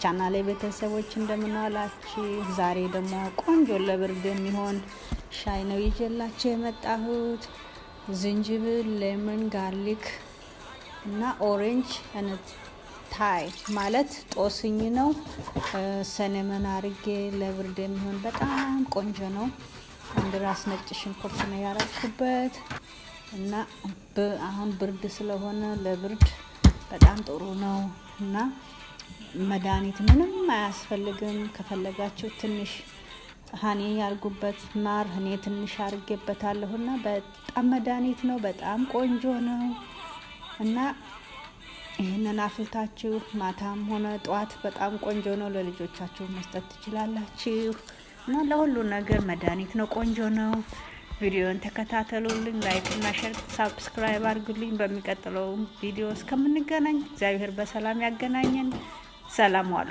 የቻናሌ ቤተሰቦች እንደምን ዋላችሁ? ዛሬ ደግሞ ቆንጆ ለብርድ የሚሆን ሻይ ነው ይዤላችሁ የመጣሁት። ዝንጅብል፣ ሌመን፣ ጋርሊክ እና ኦሬንጅ ታይ ማለት ጦስኝ ነው። ሰነመን አርጌ ለብርድ የሚሆን በጣም ቆንጆ ነው። አንድ ራስ ነጭ ሽንኩርት ነው ያረኩበት እና አሁን ብርድ ስለሆነ ለብርድ በጣም ጥሩ ነው እና መድኃኒት ምንም አያስፈልግም። ከፈለጋችሁ ትንሽ ሀኒ ያርጉበት፣ ማር እኔ ትንሽ አርጌበታለሁና በጣም መድኃኒት ነው። በጣም ቆንጆ ነው እና ይህንን አፍልታችሁ ማታም ሆነ ጠዋት በጣም ቆንጆ ነው። ለልጆቻችሁ መስጠት ትችላላችሁ እና ለሁሉ ነገር መድኃኒት ነው። ቆንጆ ነው። ቪዲዮን ተከታተሉልኝ፣ ላይክ እና ሼር፣ ሳብስክራይብ አድርጉልኝ። በሚቀጥለው ቪዲዮ እስከምንገናኝ እግዚአብሔር በሰላም ያገናኘን። ሰላም ዋሉ።